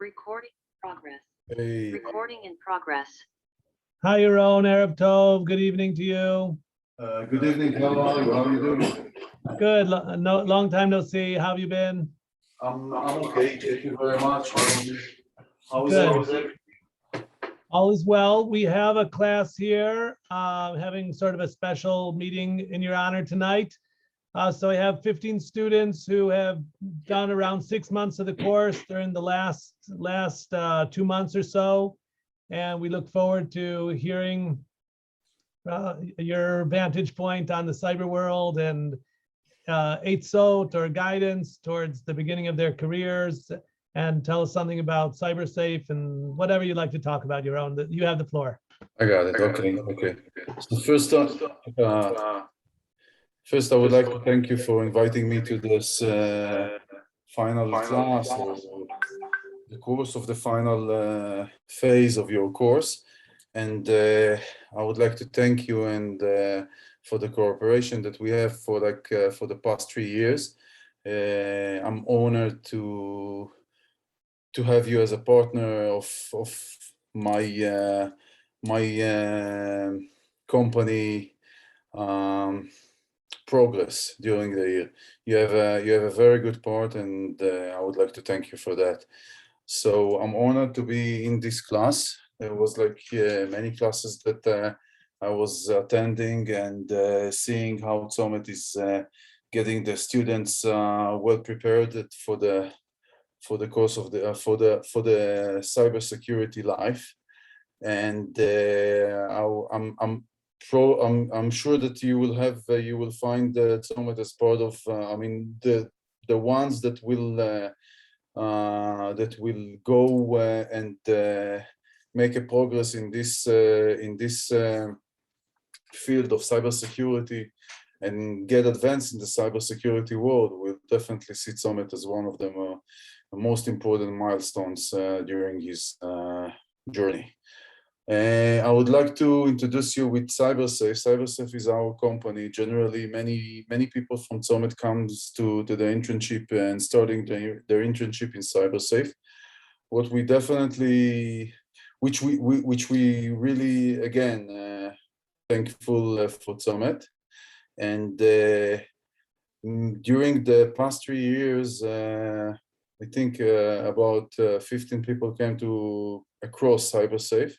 Recording progress. Hey, Recording in progress. Hi, Yaron, Erev Tov. Good evening to you. good evening. How are you? How are you doing? Good. Long time no see. How have you been? I'm okay. Thank you very much. How is Good. everything? All is well. We have a class here, having sort of a special meeting in your honor tonight. So I have 15 students who have done around 6 months of the course during the last 2 months or so. And we look forward to hearing your vantage point on the cyber world and Eitzot or guidance towards the beginning of their careers, and tell us something about CyberSafe and whatever you'd like to talk about. Your own. You have the floor. I got it. Okay. So first, I would like to thank you for inviting me to this final class, or the course of the final phase of your course. And I would like to thank you and for the cooperation that we have for the past 3 years. I'm honored to have you as a partner of my company progress during the year. You have a very good part, and I would like to thank you for that. So I'm honored to be in this class. There was many classes that I was attending, and seeing how Tzomet is getting the students well prepared for the course of the for the cybersecurity life. And I'm sure that you will find Tzomet as part of the ones that will go and make a progress in this field of cybersecurity and get advanced in the cybersecurity world. We'll definitely see Tzomet as one of the most important milestones during his journey. I would like to introduce you with CyberSafe. CyberSafe is our company. Generally, many people from Tzomet comes to the internship and starting their internship in CyberSafe. What we definitely, which we really, again, thankful for Tzomet. And during the past 3 years, I think about 15 people came across CyberSafe.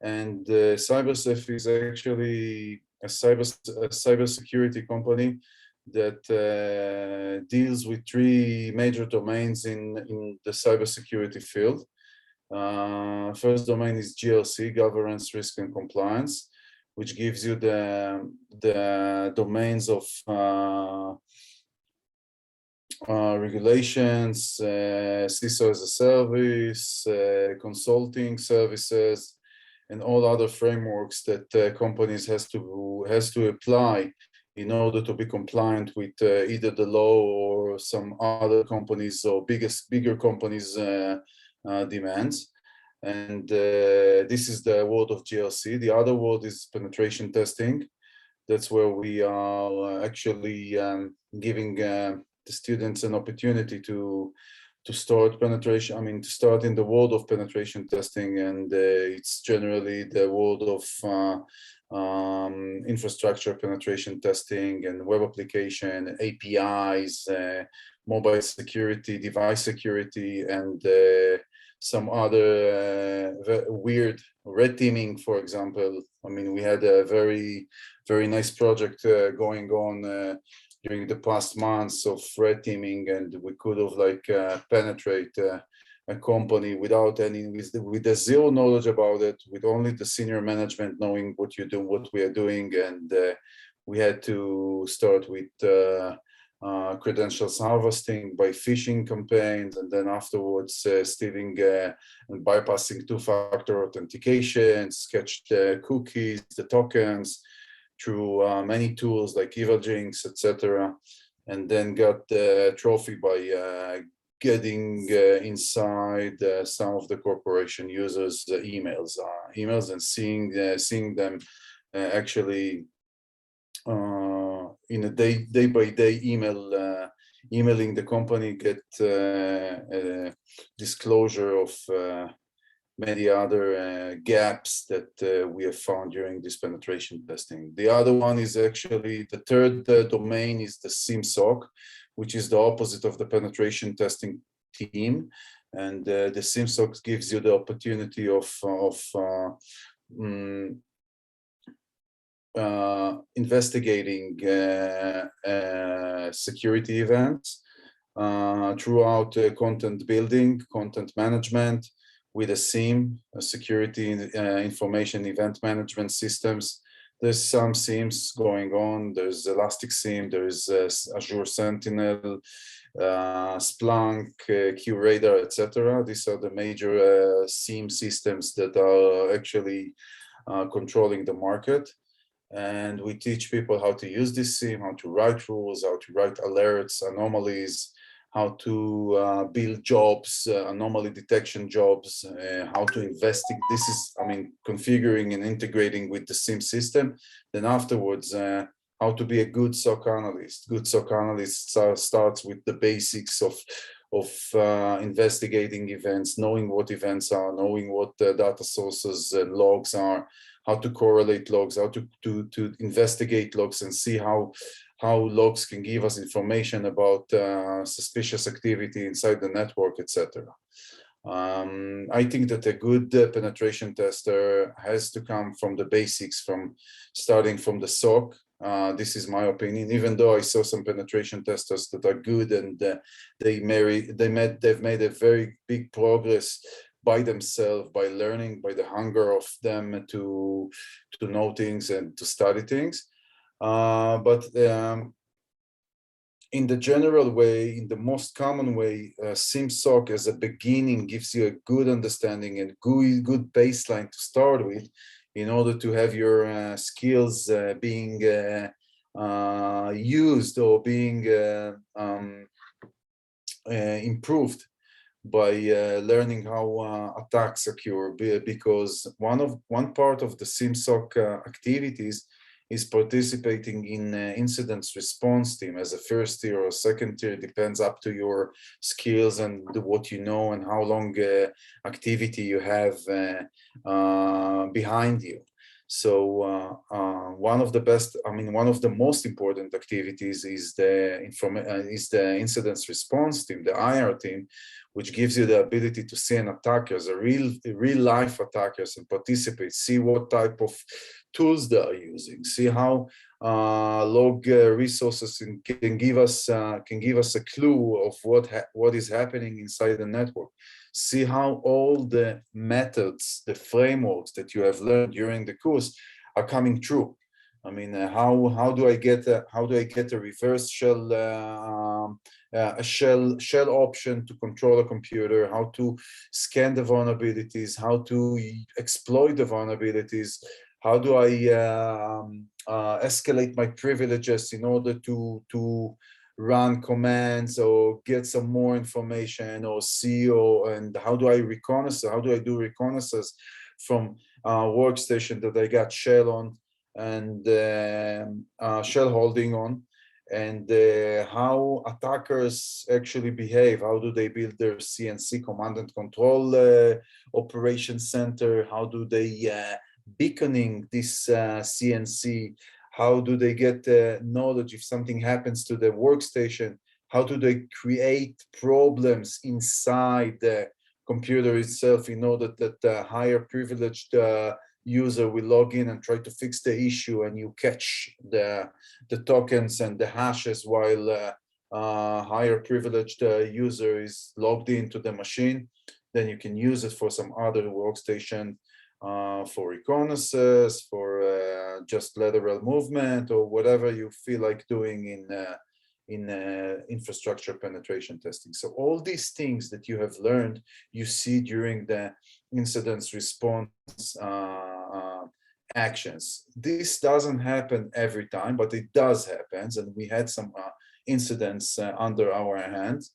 And CyberSafe is actually a cybersecurity company that deals with 3 major domains in the cybersecurity field. First domain is GRC, governance, risk, and compliance, which gives you the domains of regulations, CISO as a service, consulting services, and all other frameworks that companies has to apply in order to be compliant with either the law or some other companies or bigger companies' demands. And this is the world of GRC. The other world is penetration testing. That's where we are actually giving the students an opportunity to start penetration. To start in the world of penetration testing, and it's generally the world of infrastructure penetration testing and web application, APIs, mobile security, device security, and some other weird red teaming, for example. We had a very, very nice project going on during the past months of red teaming, and we could have penetrate a company with the zero knowledge about it, with only the senior management knowing what we are doing, and we had to start with credentials harvesting by phishing campaigns, and then afterwards stealing and bypassing 2-factor authentication, sketched the cookies, the tokens, through many tools like Evaginx, etc., and then got the trophy by getting inside some of the corporation users' emails and seeing them actually in a day-by-day emailing the company, get a disclosure of many other gaps that we have found during this penetration testing. The other one is actually, the third domain is the SIEM-SOC, which is the opposite of the penetration testing team. And the SIEM-SOC gives you the opportunity of investigating security events throughout content building, content management, with a SIEM, security information event management systems. There's some SIEMs going on. There's Elastic SIEM, there's Azure Sentinel, Splunk, QRadar, etc. These are the major SIEM systems that are actually controlling the market. And we teach people how to use this SIEM, how to write rules, how to write alerts, anomalies, how to build jobs, anomaly detection jobs, how to investigate. This is, I mean, configuring and integrating with the SIEM system. Then afterwards, how to be a good SOC analyst. Good SOC analyst starts with the basics of investigating events, knowing what events are, knowing what data sources and logs are, how to correlate logs, how to investigate logs and see how logs can give us information about suspicious activity inside the network, etc. I think that a good penetration tester has to come from the basics, from starting from the SOC. This is my opinion, even though I saw some penetration testers that are good and they've made a very big progress by themselves, by learning, by the hunger of them to know things and to study things. But in the general way, in the most common way, SIEM-SOC as a beginning gives you a good understanding and good baseline to start with, in order to have your skills being used or being improved by learning how attacks occur. Because one part of the SIEM-SOC activities is participating in incidents response team as a first tier or second tier, depends up to your skills and what you know and how long activity you have behind you. So one of the most important activities is the incidents response team, the IR team, which gives you the ability to see an attackers, real life attackers, and participate, see what type of tools they are using, see how log resources can give us a clue of what is happening inside the network. See how all the methods, the frameworks that you have learned during the course are coming true. I mean, how do I get a reverse shell a shell option to control a computer? How to scan the vulnerabilities? How to exploit the vulnerabilities? How do I escalate my privileges in order to run commands or get some more information or see, and how do I reconnaissance? How do I do reconnaissance from workstation that I got shell on and shell holding on, and how attackers actually behave? How do they build their CNC, command and control operation center? How do they beaconing this CNC? How do they get knowledge if something happens to the workstation? How do they create problems inside the computer itself in order that the higher privileged user will log in and try to fix the issue, and you catch the tokens and the hashes while higher privileged user is logged into the machine? Then you can use it for some other workstation, for reconnaissance, for just lateral movement, or whatever you feel like doing in infrastructure penetration testing. So all these things that you have learned, you see during the incidents response actions. This doesn't happen every time, but it does happen, and we had some incidents under our hands,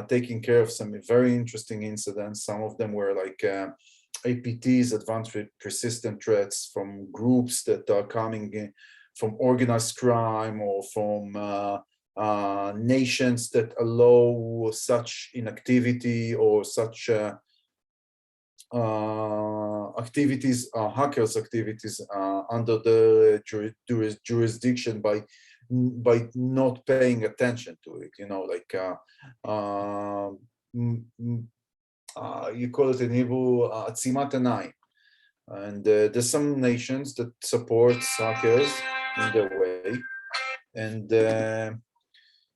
taking care of some very interesting incidents. Some of them were like APTs, advanced persistent threats, from groups that are coming in from organized crime or from nations that allow such inactivity or such activities, hackers' activities under the jurisdiction by not paying attention to it. You know, like you call it in Hebrew "atzimat einayim," and there's some nations that support hackers in their way, and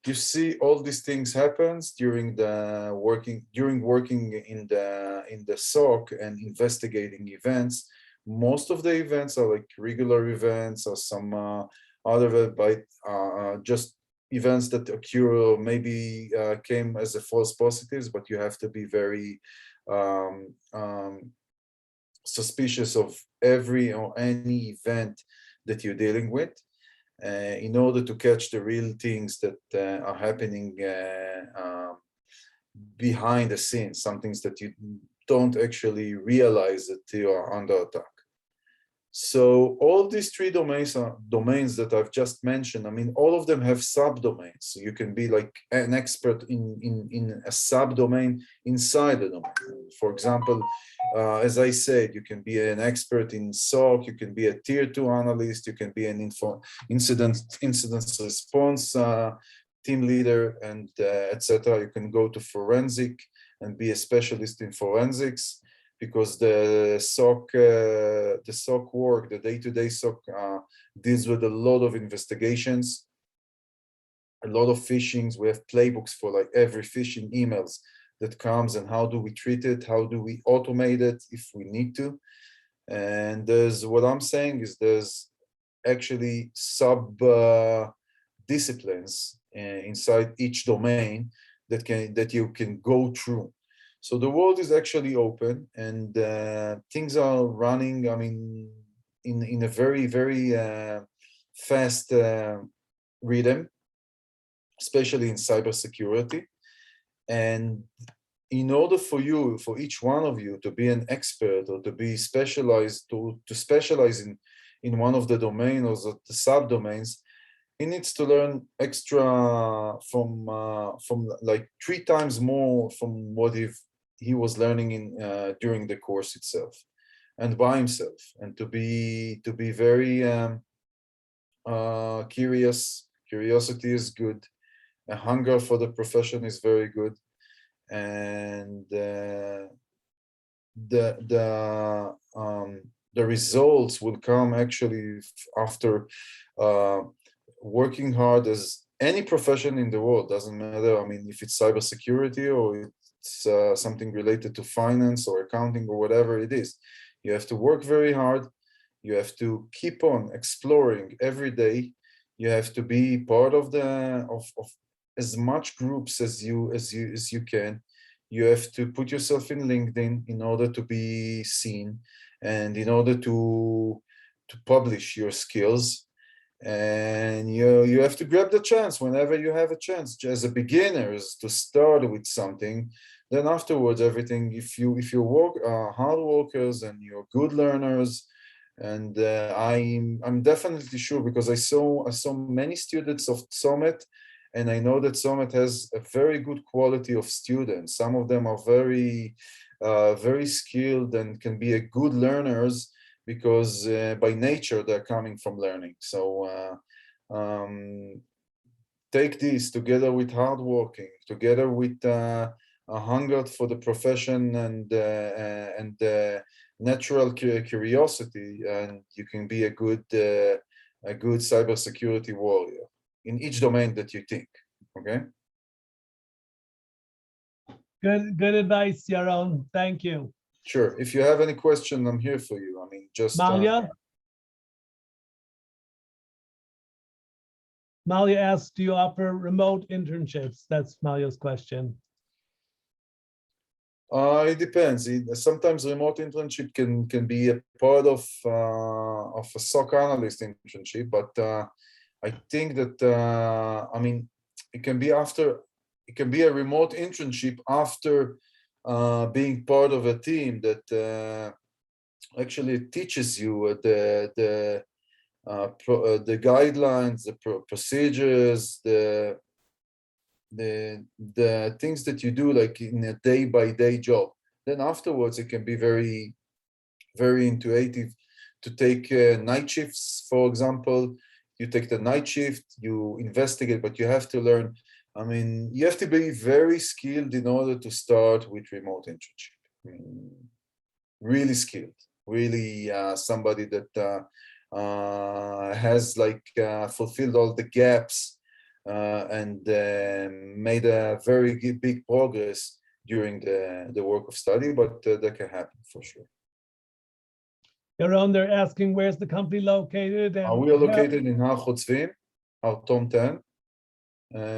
you see all these things happens during working in the SOC and investigating events. Most of the events are like regular events or some other just events that occur or maybe came as a false positives, but you have to be very suspicious of every or any event that you're dealing with. In order to catch the real things that are happening behind the scenes, some things that you don't actually realize that you are under attack. So all these three domains are domains that I've just mentioned. I mean, all of them have subdomains. So you can be like an expert in a subdomain inside the domain. For example, as I said, you can be an expert in SOC, you can be a tier 2 analyst, you can be an incident response team leader, and etc. You can go to forensic and be a specialist in forensics, because the SOC work, the day-to-day SOC deals with a lot of investigations, a lot of phishings. We have playbooks for like every phishing emails that comes and how do we treat it, how do we automate it if we need to. And there's what I'm saying is there's actually sub disciplines inside each domain that you can go through. So the world is actually open, and things are running, I mean, in a very, very fast rhythm, especially in cybersecurity. And in order for you, for each one of you to be an expert or to be specialized, to specialize in one of the domains or the subdomains, he needs to learn extra from like 3 times more from what he was learning in during the course itself, and by himself, and to be very curious. Curiosity is good. A hunger for the profession is very good, and the results will come actually after working hard, as any profession in the world, doesn't matter. I mean, if it's cybersecurity or it's something related to finance or accounting or whatever it is, you have to work very hard. You have to keep on exploring every day. You have to be part of as much groups as you can. You have to put yourself in LinkedIn in order to be seen and in order to publish your skills. And you have to grab the chance whenever you have a chance. As a beginner, to start with something, then afterwards everything. If you work hard workers and you're good learners, and I'm definitely sure, because I saw many students of Summit, and I know that Summit has a very good quality of students. Some of them are very very skilled and can be a good learners, because by nature they're coming from learning. So take this together with hard working, together with a hunger for the profession and natural curiosity, and you can be a good cybersecurity warrior in each domain that you think. Okay. Good advice, Yaron. Thank you. Sure. If you have any question, I'm here for you. I mean, just Malia? Malia asks, do you offer remote internships? That's Malia's question. It depends. Sometimes remote internship can be a part of a SOC analyst internship, but I think that I mean, it can be a remote internship after being part of a team that actually teaches you the guidelines, the procedures, the the things that you do like in a day-by-day job. Then afterwards, it can be very, very intuitive to take night shifts, for example. You take the night shift, you investigate, but you have to learn. I mean, you have to be very skilled in order to start with remote internship. I mean, really skilled, really somebody that has like fulfilled all the gaps and made a very big progress during the work of study, but that can happen for sure. Yaron, they're asking where's the company located? And We are located in Har Chotzvim, our Tom 10.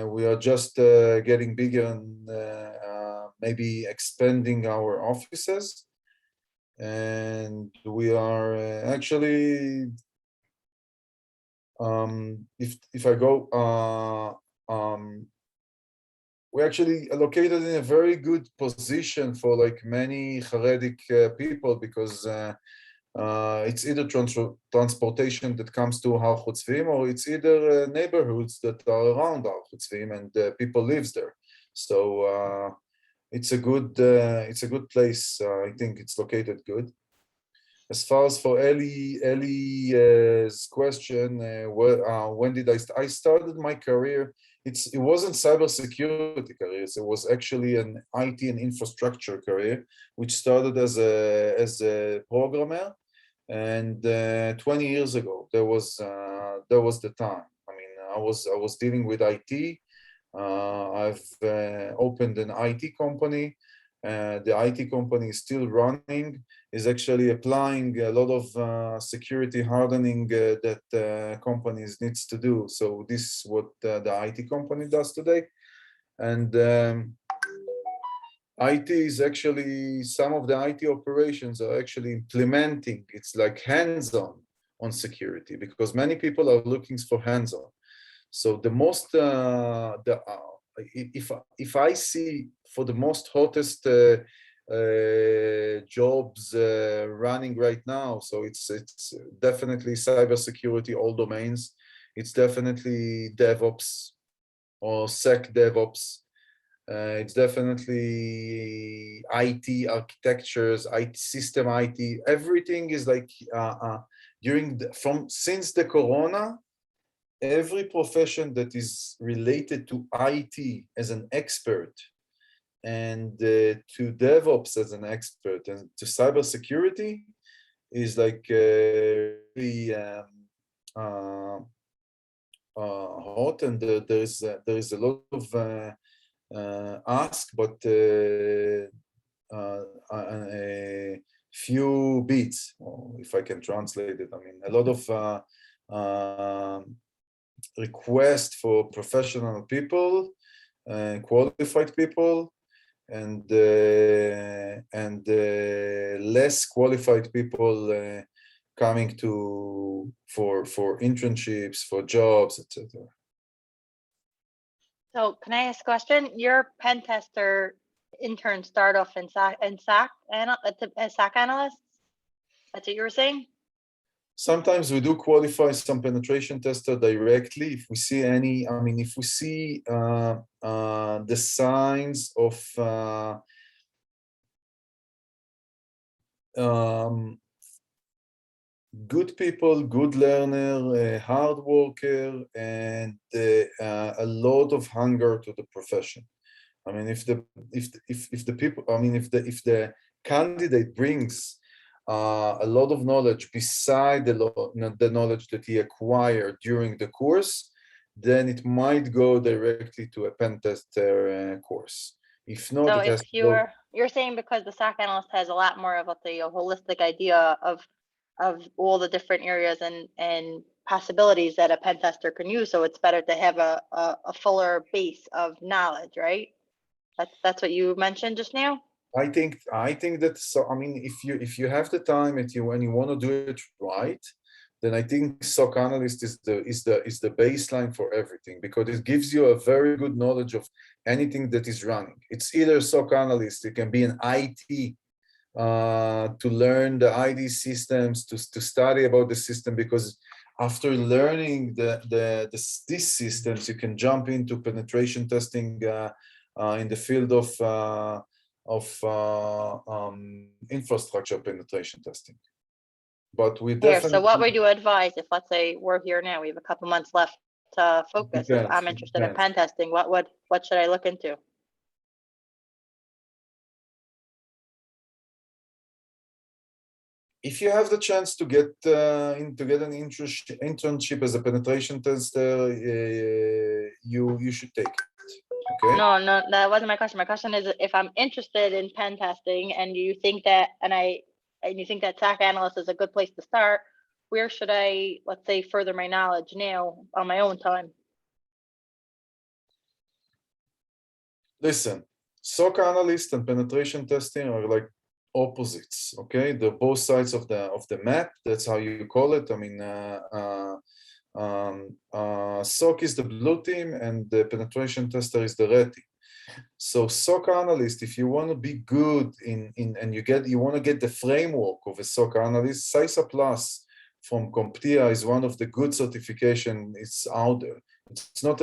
We are just getting bigger and maybe expanding our offices. And we are actually, if I go, we're actually located in a very good position for like many Haredic people because it's either transportation that comes to Har Chotzvim, or it's either neighborhoods that are around Har Chotzvim and people lives there. So it's a good place. I think it's located good. As far as for Ellie's question, when did I started my career? It wasn't cybersecurity careers. It was actually an IT and infrastructure career, which started as a programmer. And 20 years ago, that was the time. I mean, I was dealing with IT. I've opened an IT company. The IT company is still running, is actually applying a lot of security hardening that companies needs to do. So this is what the IT company does today. And IT is actually, some of the IT operations are actually implementing, it's like hands-on on security, because many people are looking for hands-on. So the most, if I see for the most hottest jobs running right now, so it's definitely cybersecurity, all domains. It's definitely DevOps or Sec DevOps. It's definitely IT architectures, IT system IT. Everything is like since the Corona. Every profession that is related to IT as an expert and to DevOps as an expert and to cybersecurity is like really hot, and there is a lot of ask, but a few beats, if I can translate it. I mean, a lot of request for professional people, qualified people, and less qualified people coming for internships, for jobs, etc. So can I ask a question? Your pen tester intern start off in SOC analyst. That's what you were saying? Sometimes we do qualify some penetration tester directly if we see any. I mean, if we see the signs of good people, good learner, hard worker, and a lot of hunger to the profession. I mean, if the people, I mean, if the candidate brings a lot of knowledge beside the knowledge that he acquired during the course, then it might go directly to a pen tester course. If not, so it has if you're saying because the SOC analyst has a lot more of a holistic idea of all the different areas and possibilities that a pen tester can use, so it's better to have a fuller base of knowledge, right? That's what you mentioned just now. I think that, so I mean, if you have the time and you want to do it right, then I think SOC analyst is the baseline for everything, because it gives you a very good knowledge of anything that is running. It's either SOC analyst, it can be an IT to learn the ID systems, to study about the system, because After learning these systems, you can jump into penetration testing in the field of infrastructure penetration testing. But we Here, definitely. so what would you advise if, let's say, we're here now, we have a couple months left to focus. If I'm interested in pen testing, what should I look into? If you have the chance to get an internship as a penetration tester, you should take it. Okay. No, that wasn't my question. My question is, if I'm interested in pen testing and you think that, and you think that SOC Analyst is a good place to start, where should I, let's say, further my knowledge now on my own time? Listen, SOC Analyst and penetration testing are like opposites. Okay, they're both sides of the map. That's how you call it. I mean, SOC is the blue team and the penetration tester is the red team. So SOC Analyst, if you want to be good and you want to get the framework of a SOC Analyst, CySA Plus from CompTIA is one of the good certification. It's out there. It's not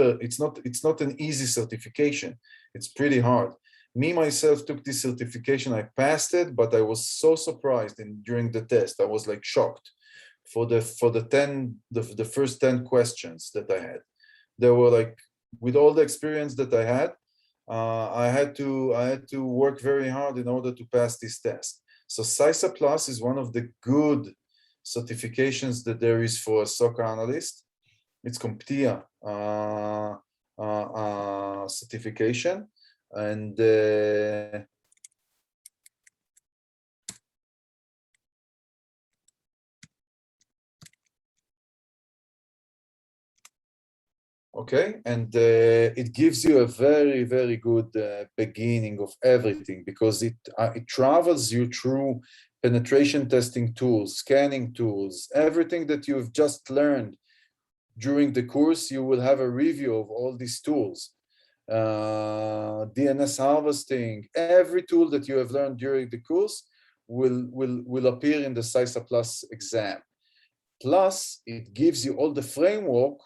an easy certification. It's pretty hard. Me myself took this certification. I passed it, but I was so surprised during the test. I was like shocked for the first 10 questions that I had. They were like, with all the experience that I had to work very hard in order to pass this test. So CySA Plus is one of the good certifications that there is for a SOC analyst. It's CompTIA certification, and okay, and it gives you a very, very good beginning of everything, because it travels you through penetration testing tools, scanning tools, everything that you've just learned during the course. You will have a review of all these tools, DNS harvesting, every tool that you have learned during the course will appear in the CySA Plus exam. Plus, it gives you all the framework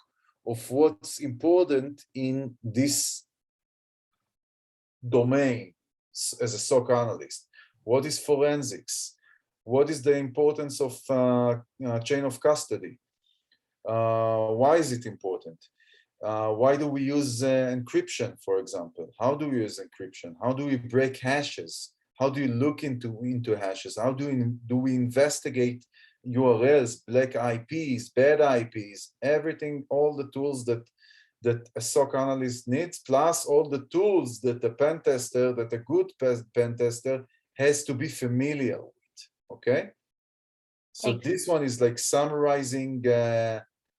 of what's important in this domain as a SOC analyst. What is forensics? What is the importance of chain of custody? Why is it important? Why do we use encryption, for example? How do we use encryption? How do we break hashes? How do you look into hashes? How do we investigate URLs, black IPs, bad IPs, everything, all the tools that a SOC analyst needs, plus all the tools that a pen tester, that a good pen tester has to be familiar with, okay? So Thanks. this one is like summarizing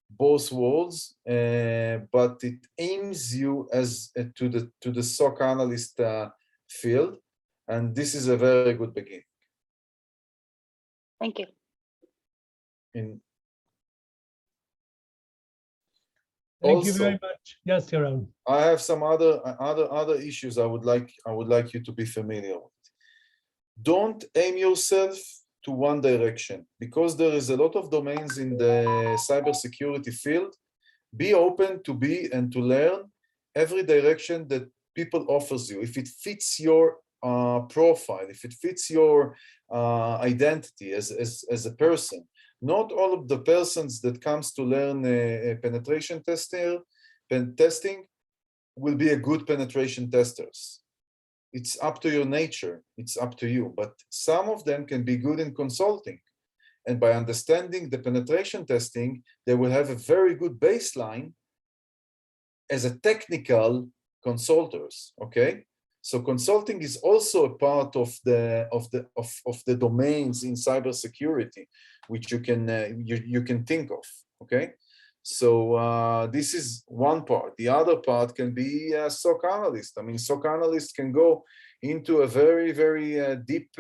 both worlds, but it aims you as to the SOC analyst field, and this is a very good beginning. Thank you. Thank you very much. Yes, Yaron. I have some other issues I would like you to be familiar with. Don't aim yourself to one direction, because there is a lot of domains in the cybersecurity field. Be open to be and to learn every direction that people offers you. If it fits your profile, if it fits your identity as a person. Not all of the persons that comes to learn penetration testing will be a good penetration testers. It's up to your nature, it's up to you, but some of them can be good in consulting. And by understanding the penetration testing, they will have a very good baseline as a technical consultants, okay? So consulting is also a part of the domains in cybersecurity, which you can think of, okay? So this is one part. The other part can be a SOC analyst. I mean, SOC analysts can go into a very, very deep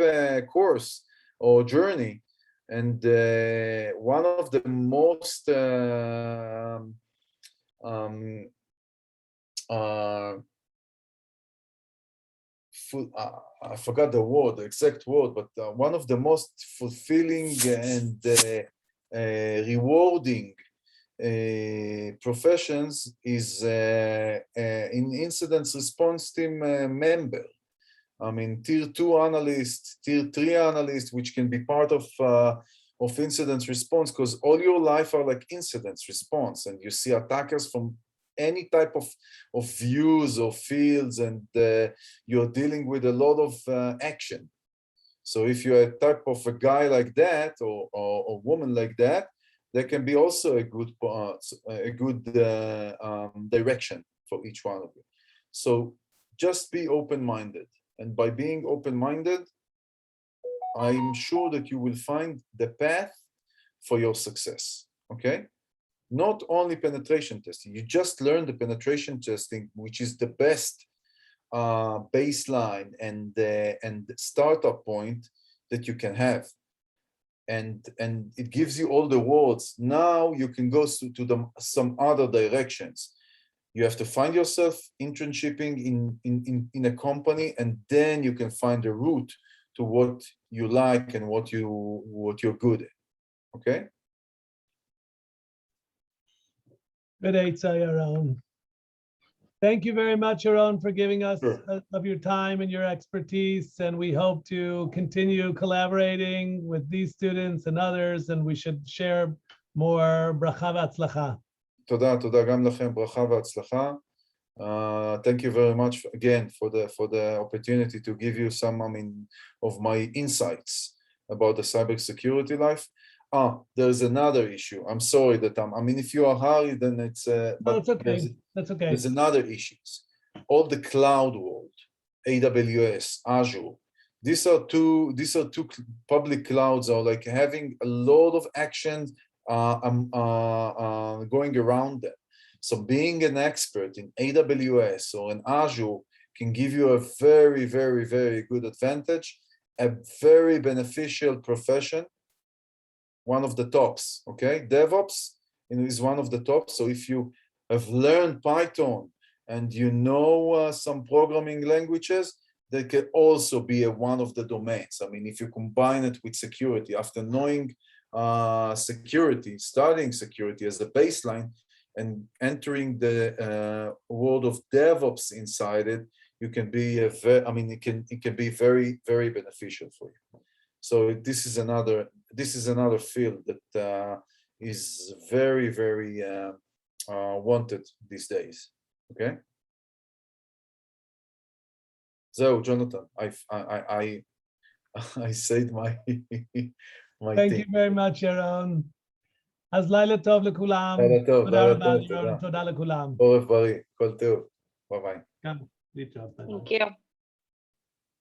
course or journey. And one of the most I forgot the exact word, but one of the most fulfilling and rewarding professions is in incident response team member. I mean, tier 2 analyst, tier 3 analyst, which can be part of incident response, because all your life are like incident response, and you see attackers from any type of views or fields, and you're dealing with a lot of action. So if you're a type of a guy like that, or a woman like that, there can be also a good direction for each one of you. So just be open-minded. And by being open-minded, I'm sure that you will find the path for your success, okay? Not only penetration testing, you just learned the penetration testing, which is the best baseline and startup point that you can have. And it gives you all the words. Now you can go to some other directions. You have to find yourself internshipping in a company, and then you can find a route to what you like and what you're good at. Okay. Good Eitzah, Yaron. Thank you very much, Yaron, for giving us Sure. of your time and your expertise. And we hope to continue collaborating with these students and others, and we should share more. Bracha v'atzlacha. תודה גם לכם, ברכה והצלחה. Thank you very much again for the opportunity to give you some, of my insights about the cybersecurity life. There's another issue. I'm sorry that if you are hurried, then it's. No, it's okay. That's okay. There's another issues. All the cloud world, AWS, Azure. These are two public clouds are like having a lot of actions going around them. So being an expert in AWS or in Azure can give you a very, very, very good advantage, a very beneficial profession, one of the tops, okay? DevOps is one of the tops. So if you have learned Python and you know some programming languages, that can also be one of the domains. If you combine it with security, after knowing security, studying security as a baseline, and entering the world of DevOps inside it, you can be it can be very, very beneficial for you. So this is another field that is very, very wanted these days. Okay. So Jonathan, I said my Thank thing. you very much, Yaron. אז לילה טוב לכולם. לילה טוב, תודה לילה רבה, טוב, לירון. תודה. תודה לכולם. חורף בריא, כל טוב. ביי ביי. גם להתראות. ביי ביי. Thank you.